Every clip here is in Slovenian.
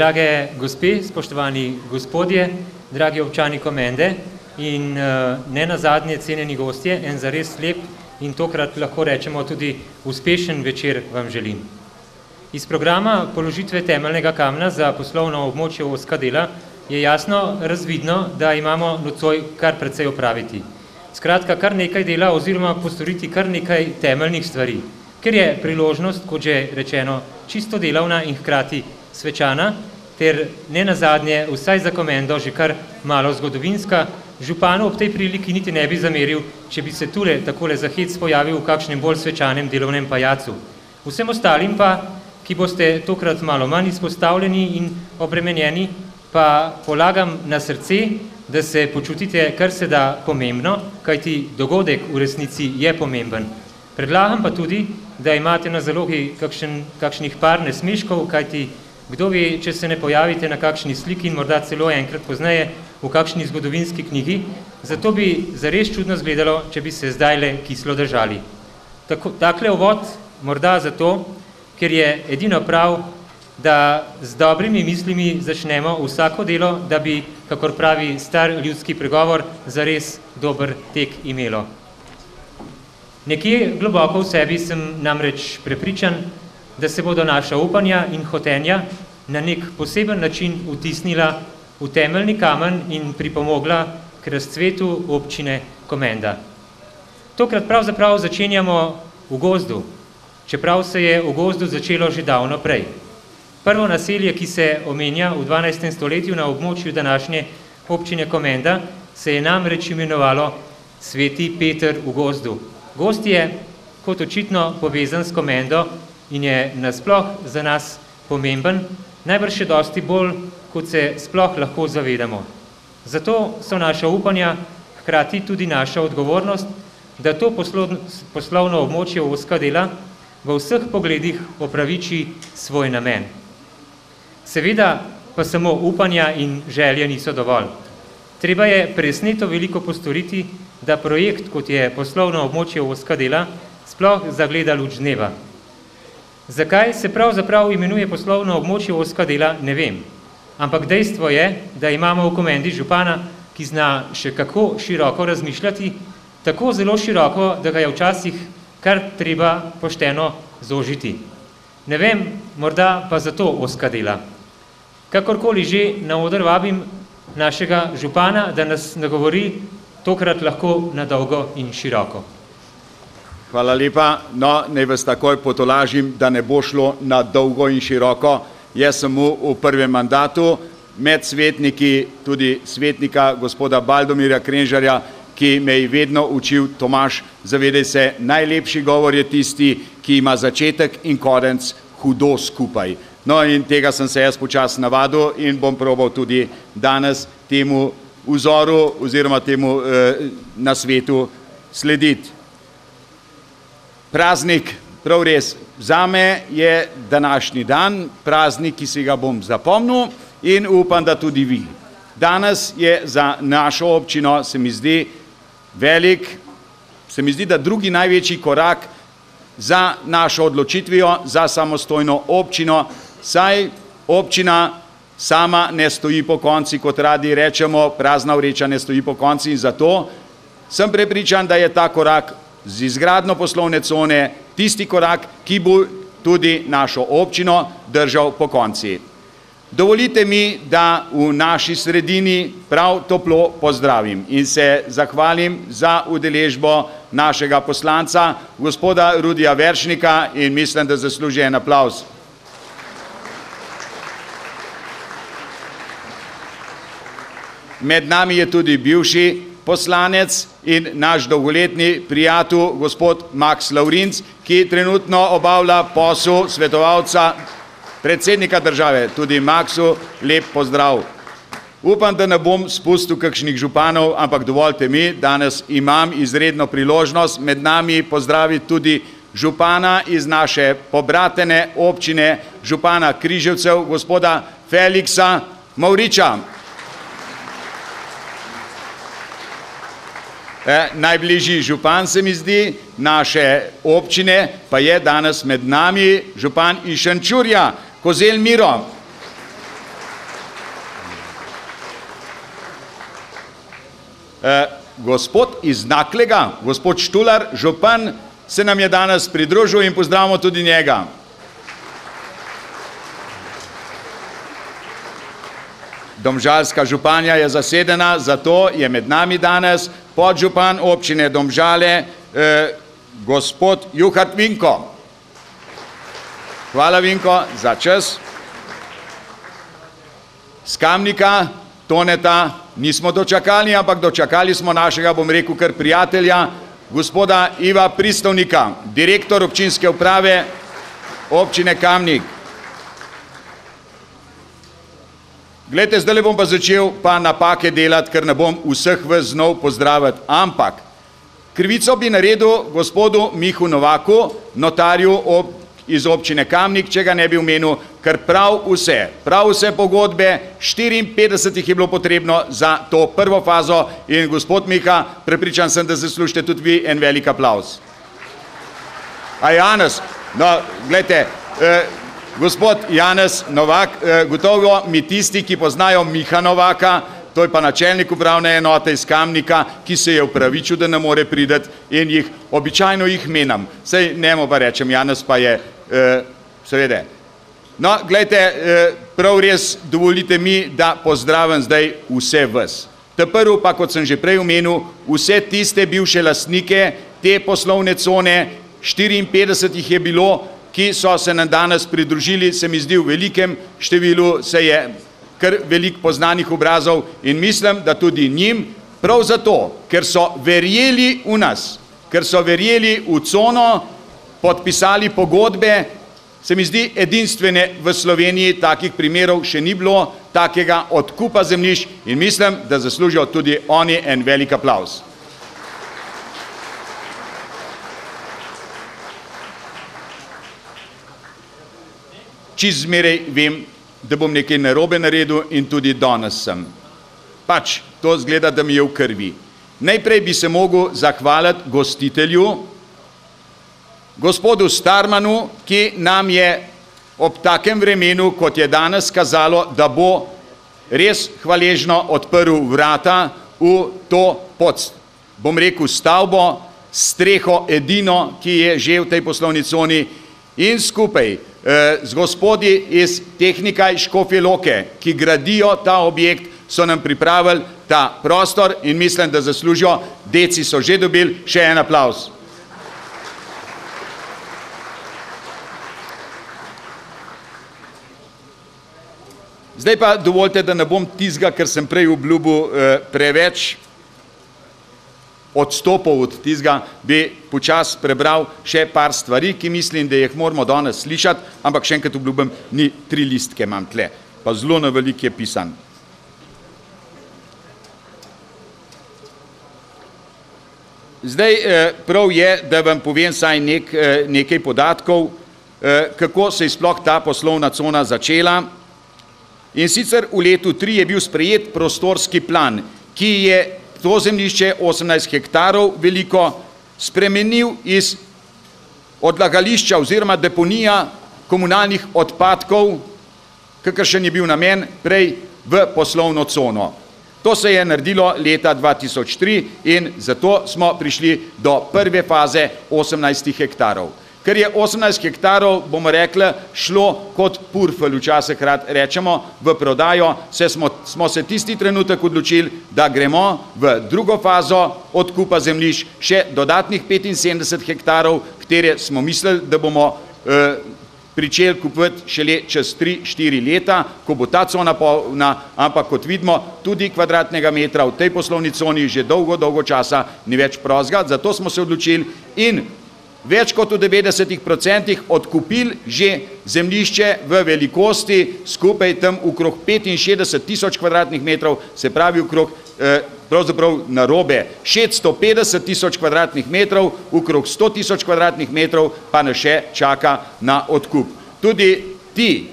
Drage gospe, spoštovani gospodje, dragi občani Komende in ne nazadnje cenjeni gostje, en zares lep in tokrat lahko rečemo tudi uspešen večer vam želim. Iz programa položitve temeljnega kamna za poslovno območje ozka dela je jasno razvidno, da imamo nocoj kar precej opraviti. Skratka, kar nekaj dela oziroma postoriti kar nekaj temeljnih stvari, ker je priložnost, kot že rečeno, čisto delovna in hkrati svečana, ter ne nazadnje vsaj za Komendo že kar malo zgodovinska, županu ob tej priliki niti ne bi zameril, če bi se tule takole za hec pojavil v kakšnem bolj svečanem delovnem pajacu. Vsem ostalim pa, ki boste tokrat malo manj izpostavljeni in obremenjeni, pa polagam na srce, da se počutite kar se da pomembno, kajti dogodek v resnici je pomemben. Predlagam pa tudi, da imate na zalogi kakšnih par nesmeškov, kajti kdo ve, če se ne pojavite na kakšni sliki in morda celo enkrat pozneje v kakšni zgodovinski knjigi, zato bi zares čudno izgledalo, če bi se zdajle kislo držali. Takle uvod morda zato, ker je edino prav, da z dobrimi mislimi začnemo vsako delo, da bi, kakor pravi star ljudski pregovor, zares dober tek imelo. Nekje globoko v sebi sem namreč prepričan, da se bodo naša upanja in hotenja na nek poseben način vtisnila v temeljni kamen in pripomogla k razcvetu občine Komenda. Tokrat pravzaprav začenjamo v gozdu, čeprav se je v gozdu začelo že davno prej. Prvo naselje, ki se omenja v 12. stoletju na območju današnje občine Komenda, se je namreč imenovalo Sveti Peter v gozdu. Gozd je kot očitno povezan s Komendo in je nasploh za nas pomemben, najbrž še dosti bolj, kot se sploh lahko zavedamo. Zato so naša upanja hkrati tudi naša odgovornost, da to poslovno območje ozka dela v vseh pogledih opraviči svoj namen. Seveda pa samo upanja in želje niso dovolj. Treba je presneto veliko postoriti, da projekt, kot je poslovno območje ozka dela, sploh zagleda luč dneva. Zakaj se pravzaprav imenuje poslovno območje ozka dela, ne vem. Ampak dejstvo je, da imamo v Komendi župana, ki zna še kako široko razmišljati, tako zelo široko, da ga je včasih kar treba pošteno zožiti. Ne vem, morda pa zato ozka dela. Kakorkoli že, na oder vabim našega župana, da nas nagovori tokrat lahko na dolgo in široko. Hvala lepa. No, naj vas takoj potolažim, da ne bo šlo na dolgo in široko. Jaz sem v prvem mandatu med svetniki, tudi svetnika gospoda Baldomirja Krenžarja, ki me je vedno učil: Tomaž, zavedaj se, najlepši govor je tisti, ki ima začetek in konec hudo skupaj. No, in tega sem se jaz počasi navadil in bom probal tudi danes temu vzoru oziroma temu nasvetu slediti. Praznik, prav res, zame je današnji dan praznik, ki si ga bom zapomnil in upam, da tudi vi. Danes je za našo občino, se mi zdi, velik, se mi zdi, da drugi največji korak za našo odločitvijo, za samostojno občino, saj občina sama ne stoji po konci, kot radi rečemo, prazna vreča ne stoji po konci, in zato sem prepričan, da je ta korak z izgradnjo poslovne cone tisti korak, ki bo tudi našo občino držal po konci. Dovolite mi, da v naši sredini prav toplo pozdravim in se zahvalim za udeležbo našega poslanca, gospoda Rudija Veršnika, in mislim, da zasluži en aplavz. Med nami je tudi bivši poslanec in naš dolgoletni prijatelj, gospod Maks Lavrinc, ki trenutno obavlja posel svetovalca predsednika države. Tudi Maksu lep pozdrav. Upam, da ne bom spustil kakšnih županov, ampak dovolite mi, danes imam izredno priložnost med nami pozdraviti tudi župana iz naše pobratene občine, župana Križevcev, gospoda Feliksa Mavriča. Najbližji župan, se mi zdi, naše občine pa je danes med nami župan iz Šenčurja, Kozelj Miro. Gospod iz Naklega, gospod Štular, župan, se nam je danes pridružil in pozdravimo tudi njega. Domžalska županja je zasedena, zato je med nami danes podžupan občine Domžale, gospod Juhart Vinko. Hvala, Vinko, za čas. Z Kamnika, Toneta, nismo dočakali, ampak dočakali smo našega, bom rekel, kar prijatelja, gospoda Iva Pristovnika, direktor občinske uprave občine Kamnik. Glejte, zdaj bom pa začel pa napake delati, ker ne bom vseh vas znov pozdraviti, ampak krivico bi naredil gospodu Mihu Novaku, notarju iz občine Kamnik, če ga ne bi omenil, ker prav vse pogodbe, 54 je bilo potrebno za to prvo fazo in gospod Miha, prepričan sem, da zaslužite tudi vi en velik aplavz. A Janez, no, gledajte, gospod Janez Novak, gotovo mi tisti, ki poznajo Miha Novaka, to je pa načelnik upravne enote iz Kamnika, ki se je upravičil, da ne more prideti in običajno jih menam. Sej nemo pa rečem, Janez pa je, seveda. No, gledajte, prav res dovolite mi, da pozdravim zdaj vse vas. Ta prvi pa, kot sem že prej omenil, vse tiste bivše lastnike te poslovne cone, 54 jih je bilo, ki so se nam danes pridružili, se mi zdi v velikem številu, se je kar veliko poznanih obrazov in mislim, da tudi njim, prav zato, ker so verjeli v nas, ker so verjeli v cono, podpisali pogodbe, se mi zdi edinstvene v Sloveniji, takih primerov še ni bilo, takega odkupa zemljišč in mislim, da zaslužijo tudi oni en velik aplavz. Čist zmeraj vem, da bom nekaj narobe naredil in tudi danes sem. Pač, to zgleda, da mi je v krvi. Najprej bi se mogel zahvaliti gostitelju, gospodu Starmanu, ki nam je ob takem vremenu, kot je danes kazalo, da bo res hvaležno odprl vrata v to bom rekel, stavbo, streho edino, ki je že v tej poslovni coni in skupaj z gospodi iz Tehnika iz Škofje Loke, ki gradijo ta objekt, so nam pripravili ta prostor in mislim, da zaslužijo, deci so že dobili, še en aplavz. Zdaj pa dovolite, da ne bom tizga, ker sem prej obljubil preveč odstopov od tizga, bi počas prebral še par stvari, ki mislim, da jih moramo danes slišati, ampak še enkrat obljubim, ni 3 listke imam tle, pa zelo na veliko je pisan. Zdaj prav je, da vam povem saj nekaj podatkov, kako se je sploh ta poslovna cona začela. In sicer v letu 3 je bil sprejet prostorski plan, ki je to zemljišče 18 hektarov veliko spremenil iz odlagališča oziroma deponija komunalnih odpadkov, kakršen je bil namen prej v poslovno cono. To se je naredilo leta 2003 in zato smo prišli do prve faze 18 hektarov. Ker je 18 hektarov, bomo rekli, šlo kot purfelj, včasih rad rečemo, v prodajo, smo se tisti trenutek odločili, da gremo v drugo fazo odkupa zemljišč, še dodatnih 75 hektarov, katere smo mislili, da bomo pričeli kupiti šele čez 3-4 leta, ko bo ta cona polna, ampak kot vidimo, tudi kvadratnega metra v tej poslovni coni že dolgo časa ni več prostega, zato smo se odločili in več kot v 90% odkupili že zemljišče v velikosti skupaj tam okrog 65 tisoč kvadratnih metrov, se pravi okrog pravzaprav narobe 650 tisoč kvadratnih metrov, okrog 100 tisoč kvadratnih metrov pa nas še čaka na odkup. Tudi ti,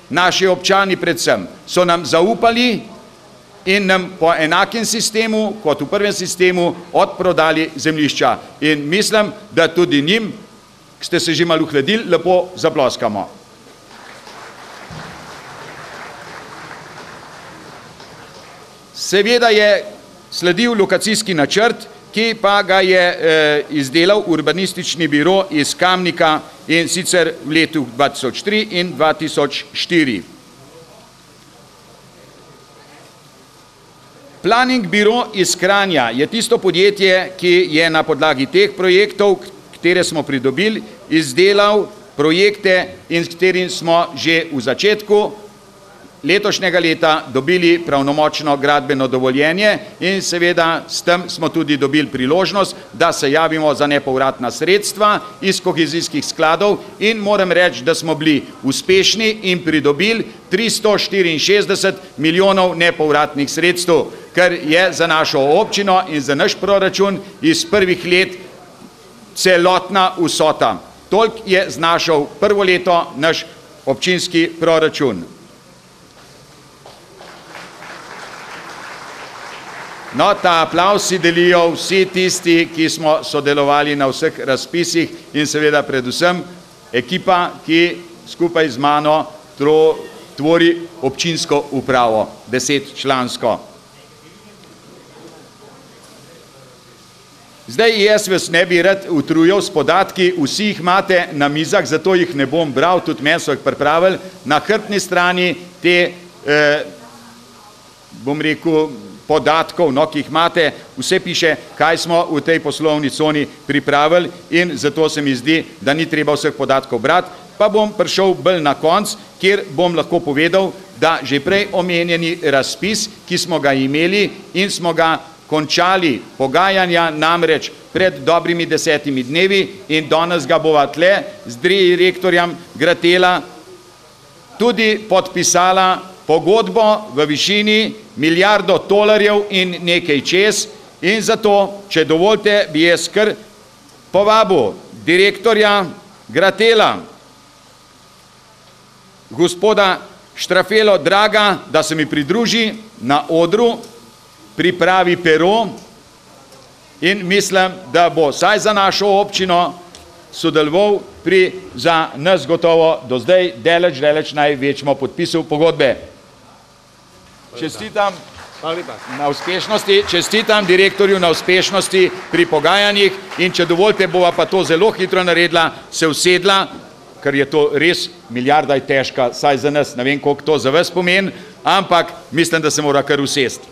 naši občani predvsem, so nam zaupali in nam po enakem sistemu, kot v prvem sistemu, odprodali zemljišča. In mislim, da tudi njim, ki ste se že malo uhladili, lepo zaploskamo. Seveda je sledil lokacijski načrt, ki pa ga je izdelal urbanistični biro iz Kamnika in sicer v letu 2003 in 2004. Planning biro iz Kranja je tisto podjetje, ki je na podlagi teh projektov, katere smo pridobili, izdelal projekte in s katerim smo že v začetku letošnjega leta dobili pravnomočno gradbeno dovoljenje in seveda s tem smo tudi dobili priložnost, da se javimo za nepovratna sredstva iz kohezijskih skladov in moram reči, da smo bili uspešni in pridobili 364 milijonov nepovratnih sredstev, kar je za našo občino in za naš proračun iz prvih let celotna vsota. Toliko je znašal prvo leto naš občinski proračun. No, ta aplavz si delijo vsi tisti, ki smo sodelovali na vseh razpisih in seveda predvsem ekipa, ki skupaj z mano tvori občinsko upravo, 10-člansko. Zdaj jaz vas ne bi rad utrujal s podatki, vsi jih imate na mizah, zato jih ne bom bral, tudi meni so jih pripravili. Na hrbtni strani te, bom rekel, podatkov, no, ki jih imate, vse piše, kaj smo v tej poslovni coni pripravili in zato se mi zdi, da ni treba vseh podatkov brati, pa bom prišel bolj na konc, kjer bom lahko povedal, da že prej omenjeni razpis, ki smo ga imeli in smo ga končali pogajanja namreč pred dobrimi 10 dnevi in danes ga bova tle z direktorjem Gratela tudi podpisala pogodbo v višini $1 milijardo in nekaj čez in zato, če dovolite, bi jaz kar povabil direktorja Gratela, gospoda Štrafelo Draga, da se mi pridruži na odru, pripravi pero in mislim, da bo saj za našo občino sodeloval pri za nas gotovo do zdaj daleč največjemu podpisu pogodbe. Čestitam na uspešnosti, čestitam direktorju na uspešnosti pri pogajanjih in če dovolite, bova pa to zelo hitro naredila, se usedla, ker je to res milijarda je težka, saj za nas, ne vem, koliko to za vas pomeni, ampak mislim, da se mora kar usesti.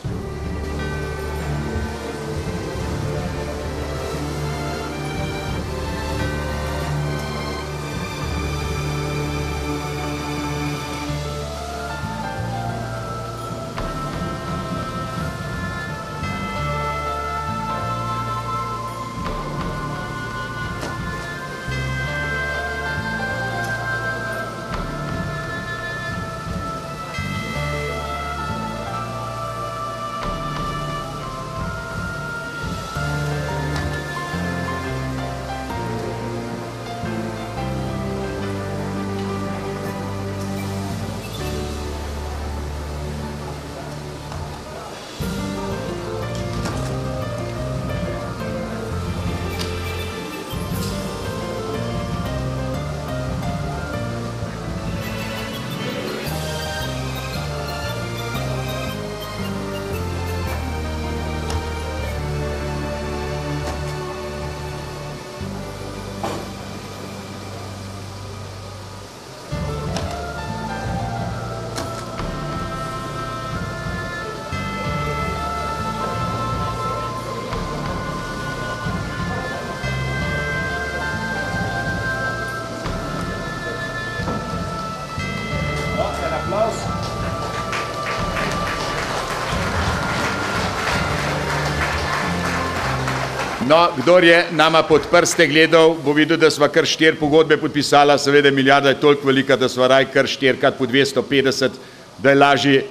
No, kdor je nama pod prste gledal, bo videl, da sva kar 4 pogodbe podpisala, seveda milijarda je toliko velika, da sva raj kar 4x po 250, da je lažje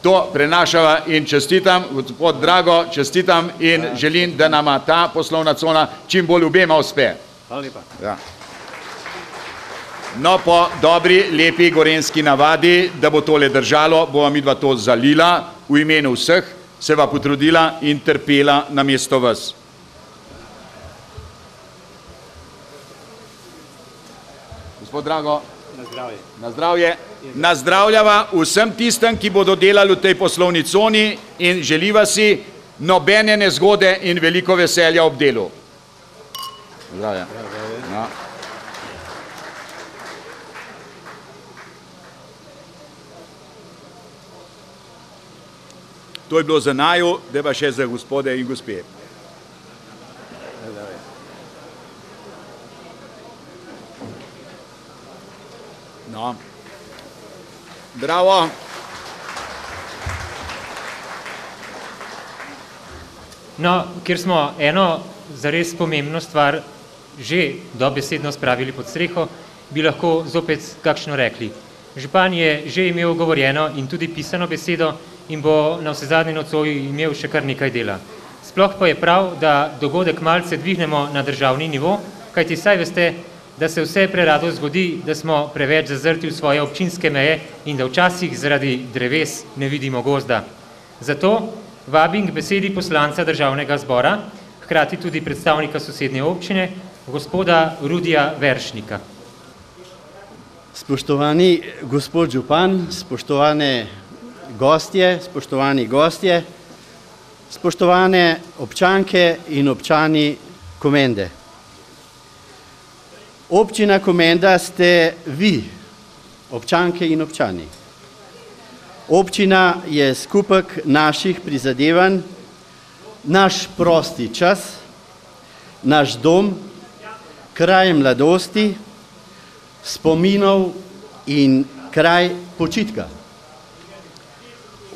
to prenašava in čestitam, gospod Drago, čestitam in želim, da nama ta poslovna cona čim bolj obema uspe. Hvala lepa. Ja. No, po dobri, lepi gorenjski navadi, da bo tole držalo, bova midva to zalila v imenu vseh, se va potrudila in trpela namesto vas. Gospod Drago, Na zdravje. na zdravje. Nazdravljava vsem tistem, ki bodo delali v tej poslovni coni in želiva si, nobene nezgode in veliko veselja ob delu. Zdravja. No. To je bilo za naju, da pa še za gospode in gospe. No. Bravo. No, ker smo eno zares pomembno stvar že dobesedno spravili pod streho, bi lahko zopet kakšno rekli. Župan je že imel govorjeno in tudi pisano besedo in bo na vsezadnje nocoj imel še kar nekaj dela. Sploh pa je prav, da dogodek malce dvignemo na državni nivo, kajti saj veste, da se vse prerado zgodi, da smo preveč zazrti v svoje občinske meje in da včasih zaradi dreves ne vidimo gozda. Zato vabim k besedi poslanca državnega zbora, hkrati tudi predstavnika sosednje občine, gospoda Rudija Veršnika. Spoštovani gospod župan, spoštovane gostje, spoštovani gostje, spoštovane občanke in občani Komende. Občina Komenda ste vi, občanke in občani. Občina je skupek naših prizadevanj, naš prosti čas, naš dom, kraj mladosti, spominov in kraj počitka.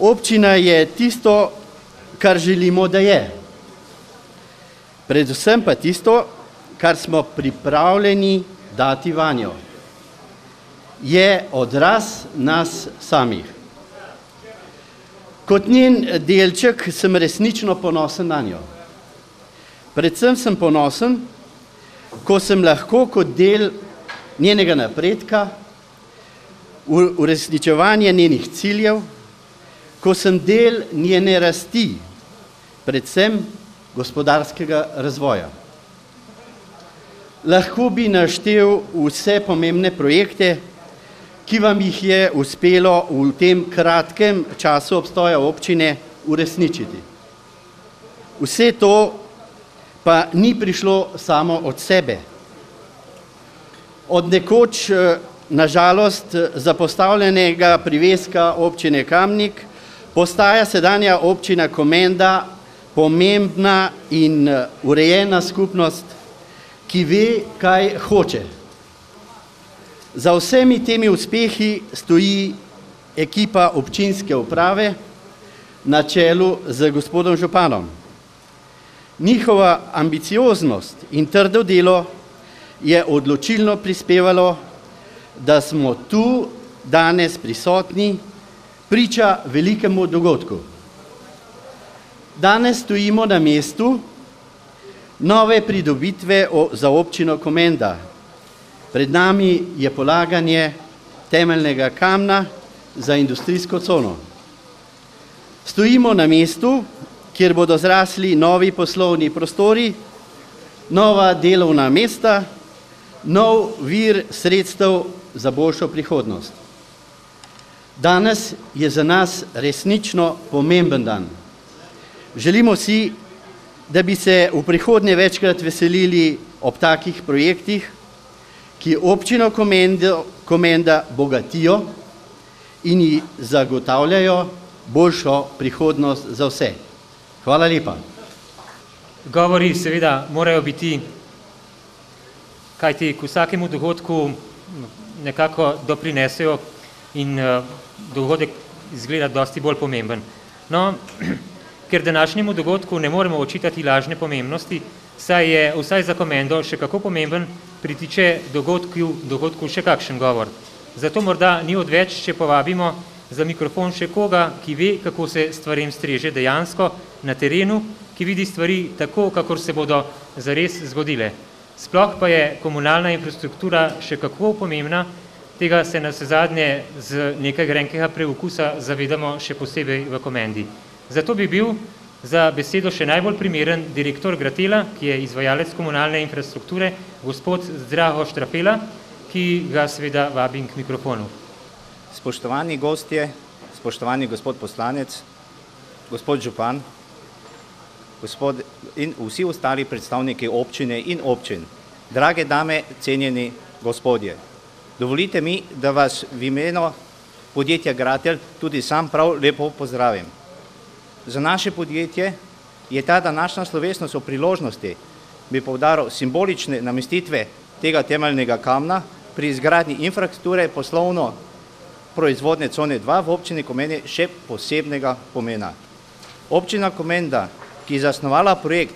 Občina je tisto, kar želimo, da je. Predvsem pa tisto, kar smo pripravljeni dati vanjo. Je odraz nas samih. Kot njen delček sem resnično ponosen na njo. Predvsem sem ponosen, ko sem lahko kot del njenega napredka, uresničevanja njenih ciljev, ko sem del njene rasti, predvsem gospodarskega razvoja. Lahko bi naštel vse pomembne projekte, ki vam jih je uspelo v tem kratkem času obstoja občine uresničiti. Vse to pa ni prišlo samo od sebe. Od nekoč, nažalost, zapostavljenega priveska občine Kamnik, postaja sedanja občina Komenda pomembna in urejena skupnost, ki ve, kaj hoče. Za vsemi temi uspehi stoji ekipa občinske uprave na čelu z gospodom županom. Njihova ambicioznost in trdo delo je odločilno prispevalo, da smo tu danes prisotni priča velikemu dogodku. Danes stojimo na mestu nove pridobitve za občino Komenda. Pred nami je polaganje temeljnega kamna za industrijsko cono. Stojimo na mestu, kjer bodo zrasli novi poslovni prostori, nova delovna mesta, nov vir sredstev za boljšo prihodnost. Danes je za nas resnično pomemben dan. Želimo si, da bi se v prihodnje večkrat veselili ob takih projektih, ki občino Komenda bogatijo in ji zagotavljajo boljšo prihodnost za vse. Hvala lepa. Govori seveda morajo biti, kajti k vsakemu dogodku nekako doprinesejo in dogodek izgleda dosti bolj pomemben. No, ker današnjemu dogodku ne moremo očitati lažne pomembnosti, saj je vsaj za Komendo še kako pomemben, pritiče dogodku še kakšen govor. Zato morda ni odveč, če povabimo za mikrofon še koga, ki ve, kako se stvarem streže dejansko na terenu, ki vidi stvari tako, kakor se bodo zares zgodile. Sploh pa je komunalna infrastruktura še kako pomembna, tega se navsezadnje z nekaj grenkega preokusa zavedamo še posebej v Komendi. Zato bi bil za besedo še najbolj primeren direktor Gratela, ki je izvajalec komunalne infrastrukture, gospod Zdraho Štrafela, ki ga seveda vabim k mikrofonu. Spoštovani gostje, spoštovani gospod poslanec, gospod župan, in vsi ostali predstavniki občine in občin, drage dame, cenjeni gospodje, dovolite mi, da vas v imenu podjetja Gratel tudi sam prav lepo pozdravim. Za naše podjetje je ta današnja slovesnost o priložnosti, bi poudaril, simbolične namestitve tega temeljnega kamna pri izgradnji infrastrukture poslovno proizvodne cone 2 v občini Komenda še posebnega pomena. Občina Komenda, ki je zasnovala projekt,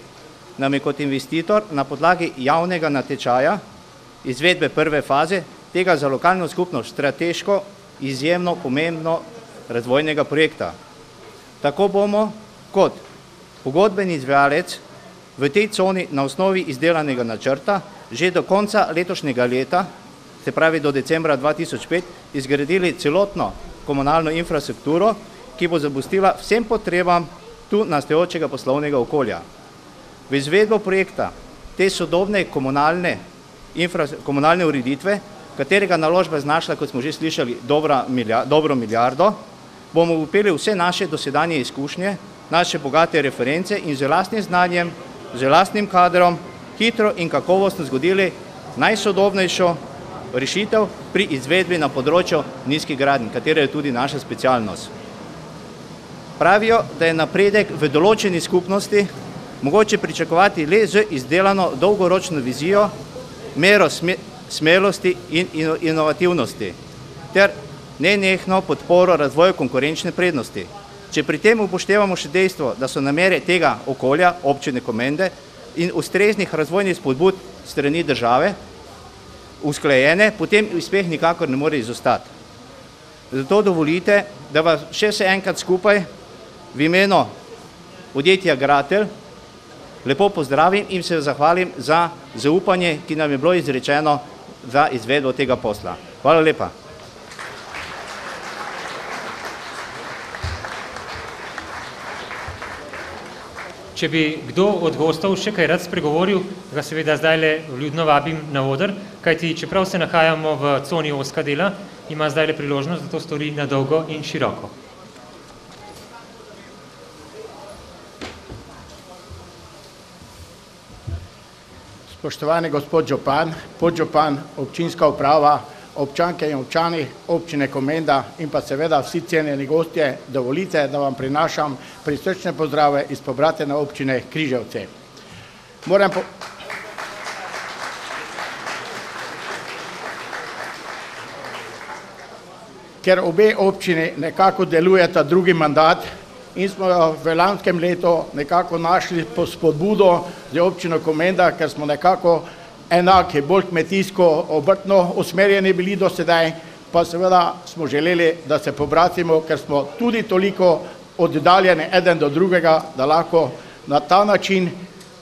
nam je kot investitor na podlagi javnega natečaja izvedbe prve faze tega za lokalno skupnost strateško izjemno pomembno razvojnega projekta. Tako bomo kot pogodbeni izvajalec v tej coni na osnovi izdelanega načrta že do konca letošnjega leta, se pravi do decembra 2005, izgradili celotno komunalno infrastrukturo, ki bo zadostila vsem potrebam tu nastajajočega poslovnega okolja. V izvedbo projekta te sodobne komunalne ureditve, katerega naložba znašla, kot smo že slišali, dobro milijardo, bomo upeli vse naše dosedanje izkušnje, naše bogate reference in z lastnim znanjem, z lastnim kadrom hitro in kakovostno zgodili najsodobnejšo rešitev pri izvedbi na področju nizkih gradenj, katera je tudi naša specialnost. Pravijo, da je napredek v določeni skupnosti mogoče pričakovati le z izdelano dolgoročno vizijo, mero smelosti in inovativnosti ter nenehno podporo razvoju konkurenčne prednosti. Če pri tem upoštevamo še dejstvo, da so namere tega okolja, občine Komende in ustreznih razvojnih spodbud strani države usklajene, potem uspeh nikakor ne more izostati. Zato dovolite, da vas še vse enkrat skupaj v imenu podjetja Gratel lepo pozdravim in se zahvalim za zaupanje, ki nam je bilo izrečeno za izvedbo tega posla. Hvala lepa. Če bi kdo od gostov še kaj rad spregovoril, ga seveda zdajle vljudno vabim na oder, kajti čeprav se nahajamo v coni ozka dela, ima zdajle priložnost, da to stori na dolgo in široko. Spoštovani gospod župan, podžupan, občinska uprava, občanke in občani občine Komenda in pa seveda vsi cenjeni gostje, dovolite, da vam prinašam prisrčne pozdrave iz pobratene občine Križevci. Ker obe občini nekako delujeta drugi mandat in smo v lanskem letu nekako našli spodbudo za občino Komenda, ker smo nekako enaki, bolj kmetijsko, obrtno usmerjeni bili do sedaj, pa seveda smo želeli, da se pobratimo, ker smo tudi toliko oddaljeni eden do drugega, da lahko na ta način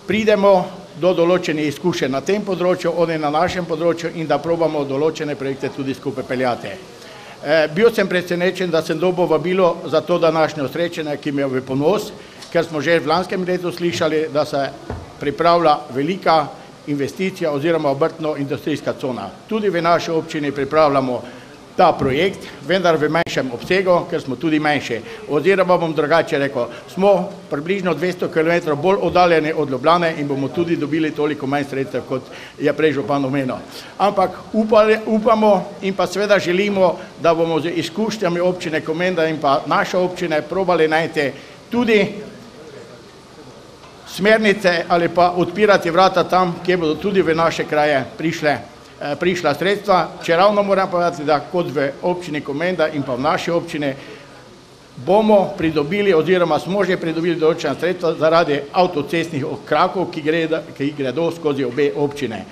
pridemo do določenih izkušenj na tem področju, oni na našem področju in da probamo določene projekte tudi skupaj peljati. Bil sem presenečen, da sem dobil vabilo za to današnjo srečanje, ki mi je v ponos, ker smo že v lanskem letu slišali, da se pripravlja velika investicija oziroma obrtno-industrijska cona. Tudi v naši občini pripravljamo ta projekt, vendar v manjšem obsegu, ker smo tudi manjši. Oziroma bom drugače rekel, smo približno 200 km bolj oddaljeni od Ljubljane in bomo tudi dobili toliko manj sredstev, kot je prej župan omenil. Ampak upamo in pa seveda želimo, da bomo z izkušnjami občine Komenda in pa naše občine probali najti tudi smernice ali pa odpirati vrata tam, kjer bodo tudi v naše kraje prišla sredstva. Če ravno moram povedati, da kot v občini Komenda in pa v naši občini bomo pridobili oziroma smo že pridobili določena sredstva zaradi avtocestnih krakov, ki gredo skozi obe občine.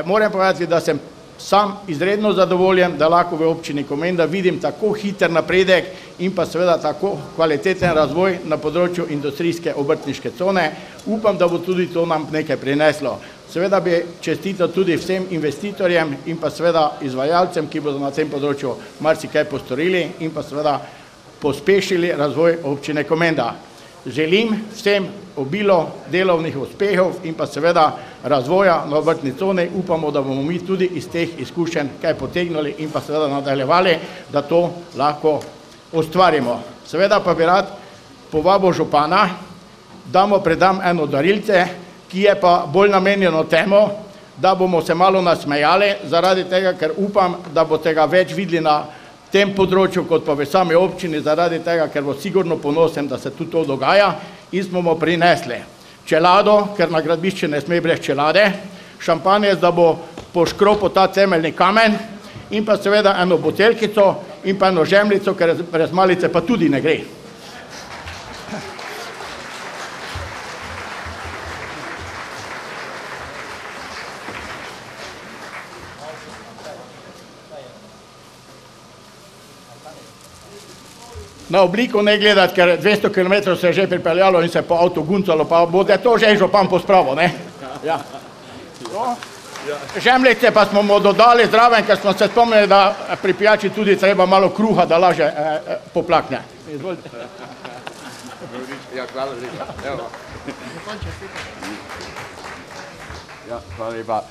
Moram povedati, da sem sam izredno zadovoljen, da lahko v občini Komenda vidim tako hiter napredek in pa seveda tako kvaliteten razvoj na področju industrijske obrtniške cone. Upam, da bo tudi to nam nekaj prineslo. Seveda bi čestital tudi vsem investitorjem in pa seveda izvajalcem, ki bodo na tem področju marsikaj postorili in pa seveda pospešili razvoj občine Komenda. Želim vsem obilo delovnih uspehov in pa seveda razvoja na obrtni coni. Upamo, da bomo mi tudi iz teh izkušenj kaj potegnili in pa seveda nadaljevali, da to lahko ustvarimo. Seveda pa bi rad povabil župana, predam eno darilce, ki je pa bolj namenjeno temu, da bomo se malo nasmejali, zaradi tega, ker upam, da boste ga več videli na tem področju, kot pa v sami občini, zaradi tega, ker bo sigurno ponosen, da se tudi to dogaja, in smo mu prinesli čelado, ker na gradbišče ne sme brez čelade, šampanjec, da bo poškropil ta temeljni kamen, in pa seveda eno buteljkico in pa eno žemljico, ker brez malice pa tudi ne gre. Na obliko ne gledati, ker 200 km se je že pripeljalo in se po avtu guncalo, pa bo to že župan pospravil, ne? Ja. Žemljice pa smo mu dodali zraven, ker smo se spomnili, da pri pijači tudi treba malo kruha, da laže poplakne. Izvolite. Ja, hvala lepa. Evo. Ja, hvala lepa.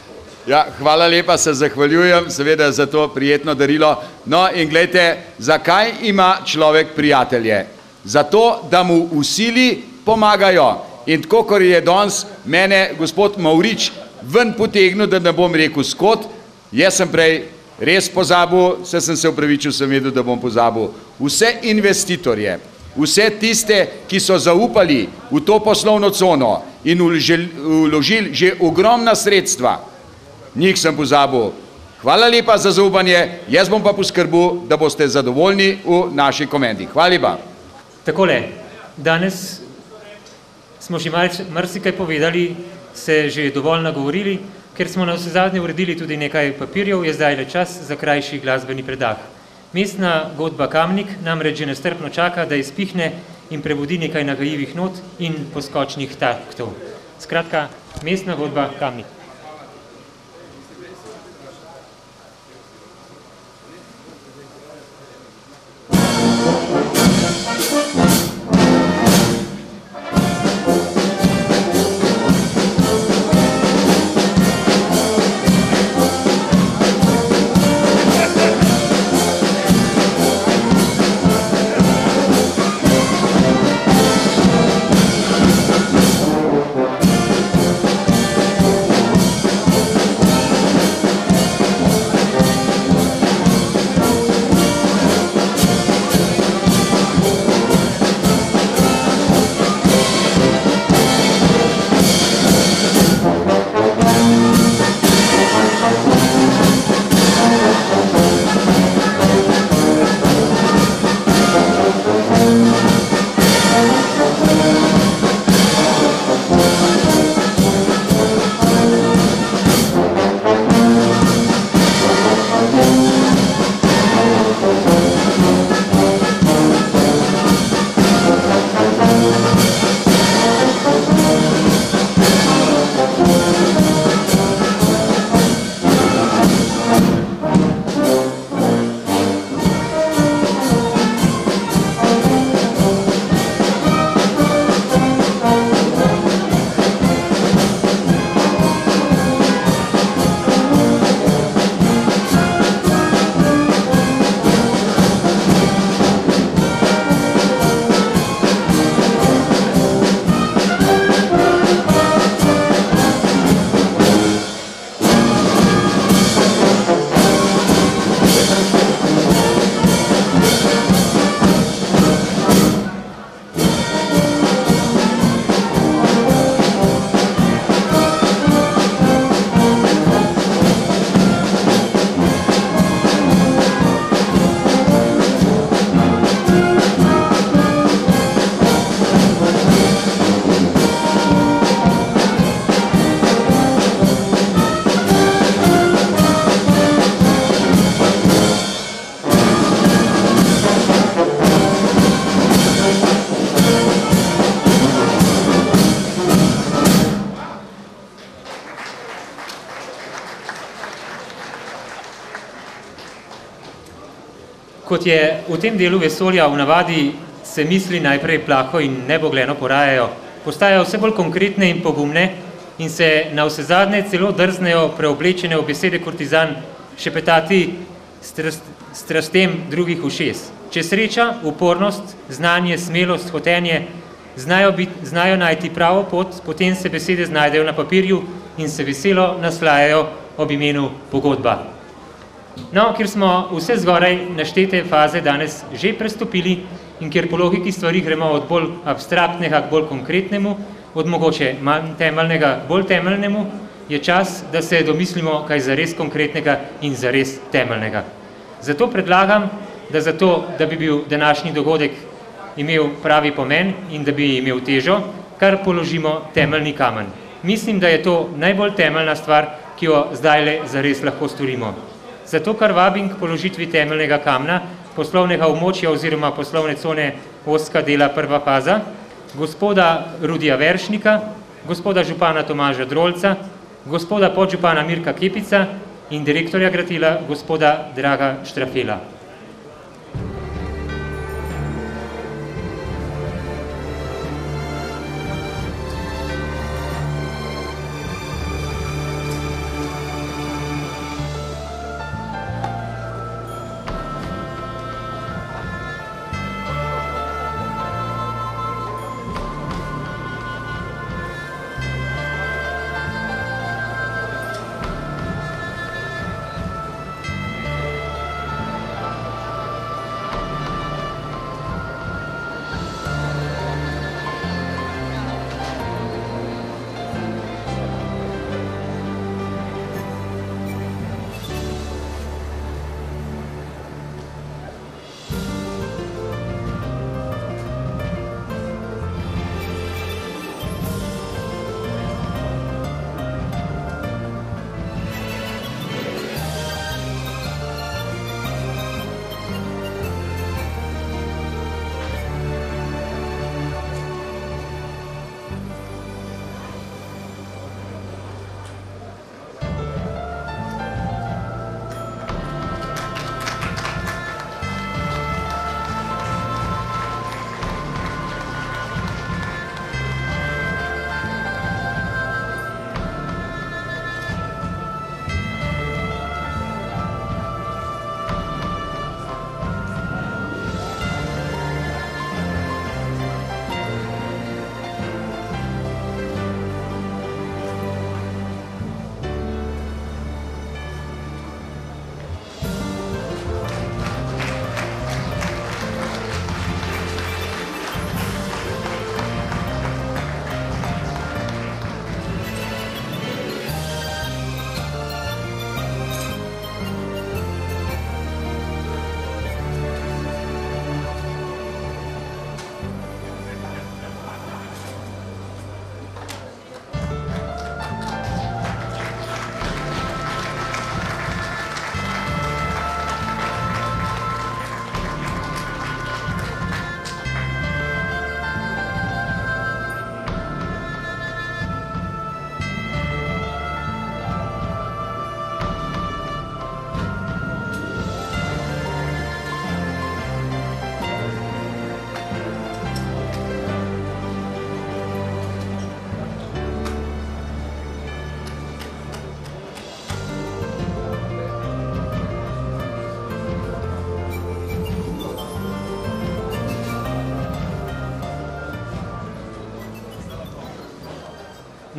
Ja, hvala lepa, se zahvaljujem seveda za to prijetno darilo. No in gledajte, zakaj ima človek prijatelje? Zato, da mu v sili pomagajo. In tako, kot je danes mene gospod Mavrič ven potegnil, da ne bom rekel skot, jaz sem prej res pozabil, sem se upravičil, sem vedel, da bom pozabil. Vse investitorje, vse tiste, ki so zaupali v to poslovno cono in vložili že ogromna sredstva, njih sem pozabil. Hvala lepa za zaupanje, jaz bom pa poskrbel, da boste zadovoljni v naši komendi. Hvala lepa. Takole, danes smo že marsikaj povedali, se že dovolj nagovorili, ker smo na vsezadnje uredili tudi nekaj papirjev, je zdaj le čas za krajši glasbeni predah. Mestna godba Kamnik namreč že nestrpno čaka, da izpihne in prebudi nekaj nagajivih not in poskočnih taktov. Skratka, mestna godba Kamnik. Kot je v tem delu vesolja v navadi, se misli najprej plaho in nebogleno porajajo, postajajo vse bolj konkretne in pogumne in se na vsezadnje celo drznejo preoblečene v besede kurtizan šepetati strastem drugih ušes. Če sreča, upornost, znanje, smelost, hotenje znajo najti pravo pot, potem se besede znajdejo na papirju in se veselo naslajajo ob imenu pogodba. No, kjer smo vse zgoraj naštete faze danes že prestopili in kjer po logiki stvari gremo od bolj abstraktnega k bolj konkretnemu, od mogoče manj temeljnega k bolj temeljnemu, je čas, da se domislimo kaj zares konkretnega in zares temeljnega. Zato predlagam, da bi bil današnji dogodek imel pravi pomen in da bi imel težo, kar položimo temeljni kamen. Mislim, da je to najbolj temeljna stvar, ki jo zdajle zares lahko storimo. Zato kar vabim k položitvi temeljnega kamna, poslovnega območja oziroma poslovne cone Ozka dela prva faza, gospoda Rudija Veršnika, gospoda župana Tomaža Drolca, gospoda podžupana Mirka Kepica in direktorja Gratila, gospoda Draga Štrafela.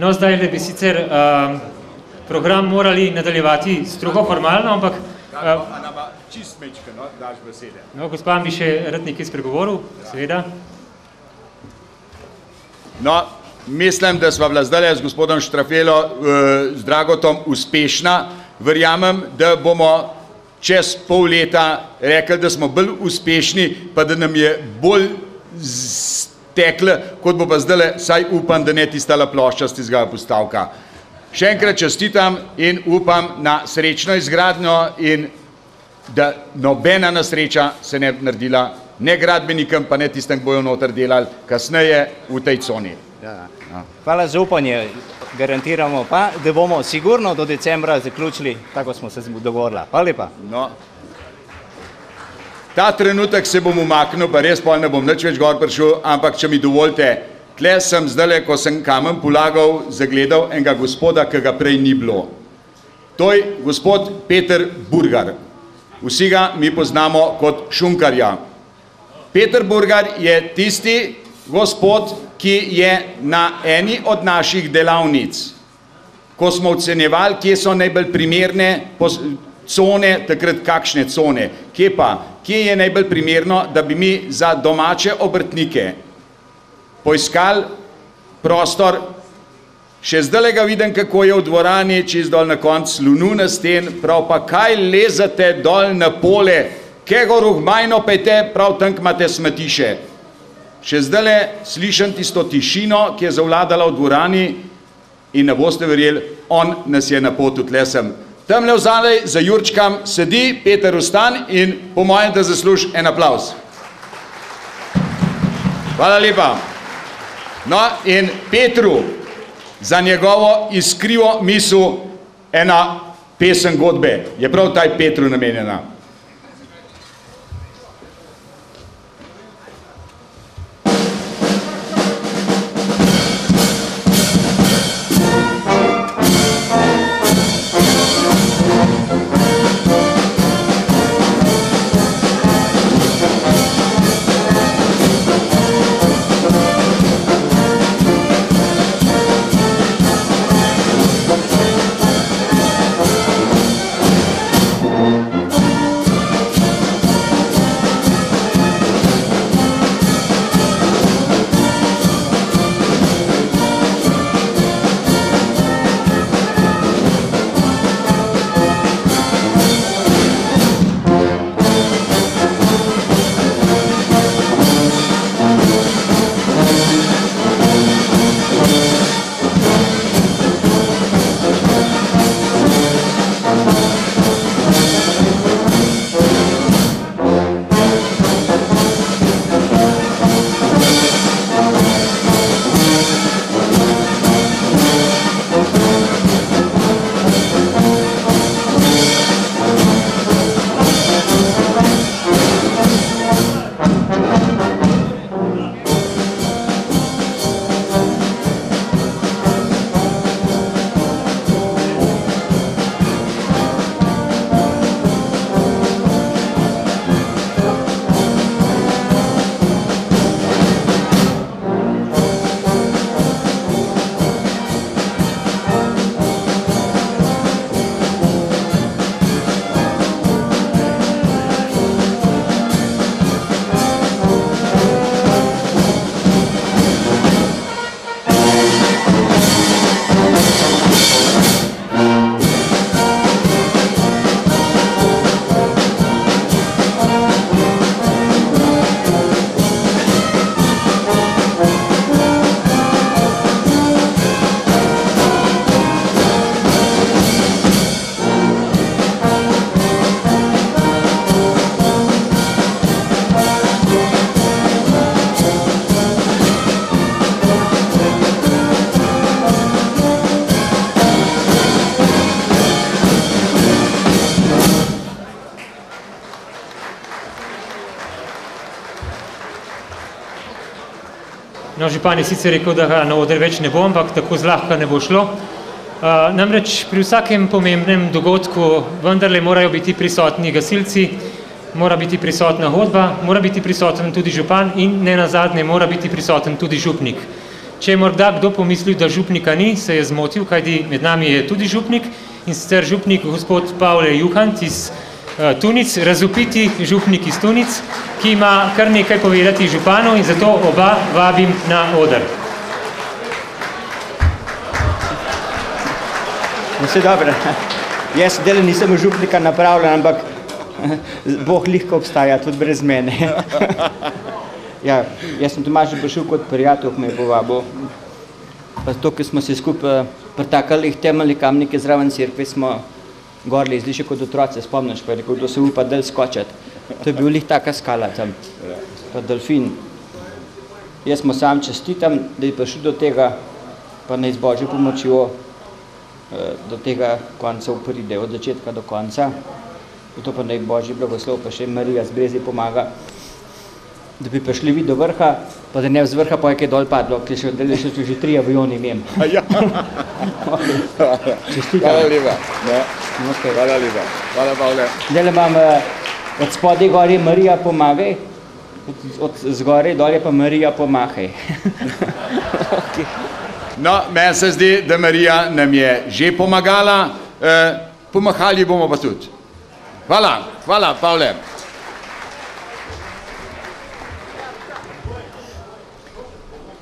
No, zdaj bi sicer program morali nadaljevati strogo formalno, ampak... Čist mečka, no, daš besede. No, gospa bi še rad nekaj spregovoril, seveda. No, mislim, da sva bila zdaj z gospodom Štrafelo, z Dragotom uspešna. Verjamem, da bomo čez pol leta rekli, da smo bolj uspešni, pa da nam je bolj tekle, kot bo pa zdaj, saj upam, da ne tistala plošča z tistega postavka. Še enkrat čestitam in upam na srečno izgradnjo in da nobena nesreča se ne bi naredila, ne gradbenikom, pa ne tistem, ki bojo noter delali kasneje v tej coni. Ja. Hvala za upanje. Garantiramo pa, da bomo sigurno do decembra zaključili, tako smo se dogovorili. Hvala lepa. No. Ta trenutek se bom umaknil, pa res pol ne bom nič več gor prišel, ampak če mi dovolite, tle sem zdajle, ko sem kamen polagal, zagledal enega gospoda, ki ga prej ni bilo. To je gospod Peter Burgar. Vsi ga mi poznamo kot Šunkarja. Peter Burgar je tisti, gospod, ki je na eni od naših delavnic, ko smo ocenjevali, kje so najbolj primerne cone, takrat kakšne cone, kje je najbolj primerno, da bi mi za domače obrtnike poiskali prostor. Še zdaj ga vidim, kako je v dvorani, čez dol na konc lunu na sten, prav pa kaj lezate dol na pole, kego ruhmajno pejte, prav tam imate smetiše. Še zdaj slišim tisto tišino, ki je zavladala v dvorani in ne boste verjeli, on nas je na potu tlesem. Tamle vzadaj za Jurčkam sedi Peter Ustan in po mojem, da zasluži en aplauz. Hvala lepa. No in Petru za njegovo iskrivo misel ena pesem godbe. Je prav taj Petru namenjena. No, župan je sicer rekel, da ga na oder več ne bo, ampak tako zlahka ne bo šlo. Namreč pri vsakem pomembnem dogodku vendarle morajo biti prisotni gasilci, mora biti prisotna hodba, mora biti prisoten tudi župan in ne nazadnje mora biti prisoten tudi župnik. Če je morda kdo pomislil, da župnika ni, se je zmotil, kajti med nami je tudi župnik in sicer župnik gospod Pavle Juhant iz Tunic, razvpiti župnik iz Tunic, ki ima kar nekaj povedati županu in zato oba vabim na oder. Vse dobro. Jaz delo nisem župnika napravljen, ampak Bog lihko obstaja, tudi brez mene. Ja, jaz sem Tomaž prišel kot prijatelj, ko me je povabil. Pa to, ki smo se skupaj pritakali temeljni kamnike zraven cerkve, smo gor lezli še kot otroci, spomniš, pa je rekel, kdo se upa del skočati. To je bil lih taka skala tam, pa delfin. Jaz mu sam čestitam, da je prišel do tega, pa naj z Božjo pomočjo do tega konca pride, od začetka do konca. To pa naj Božji blagoslov, pa še Marija z Brezi pomaga, da bi prišli vi do vrha, pa da ne z vrha pa je kaj dol padlo, ki še že 3 avioni imem. Čestitam. Hvala lepa. Hvala lepa. Hvala, Pavle. Zdaj imam od spodaj gori Marija pomagaj, od zgoraj dol je pa Marija pomahaj. Okay. No, meni se zdi, da Marija nam je že pomagala, pomahali bomo pa tudi. Hvala, Pavle.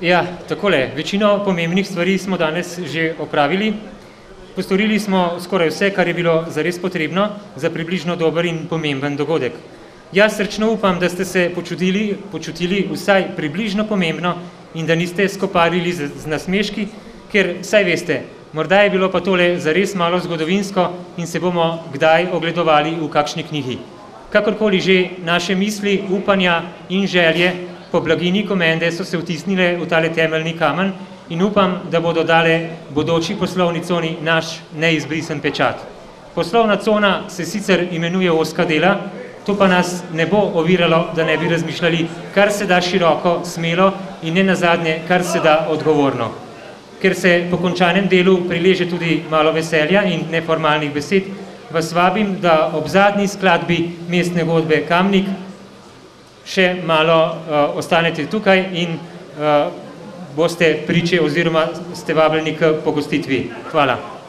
Ja, takole, večino pomembnih stvari smo danes že opravili. Postorili smo skoraj vse, kar je bilo zares potrebno za približno dober in pomemben dogodek. Jaz srčno upam, da ste se počutili vsaj približno pomembno in da niste skoparili z nasmeški, ker, saj veste, morda je bilo pa tole zares malo zgodovinsko in se bomo kdaj ogledovali v kakšni knjigi. Kakorkoli že, naše misli, upanja in želje po blagini Komende so se vtisnile v tale temeljni kamen in upam, da bodo dale bodoči poslovni coni naš neizbrisen pečat. Poslovna cona se sicer imenuje ozka dela, to pa nas ne bo oviralo, da ne bi razmišljali, kar se da široko, smelo in ne nazadnje, kar se da odgovorno. Ker se po končanem delu prileže tudi malo veselja in neformalnih besed, vas vabim, da ob zadnji skladbi mestne godbe Kamnik še malo ostanete tukaj in boste priče oziroma ste vabljeni k pogostitvi. Hvala.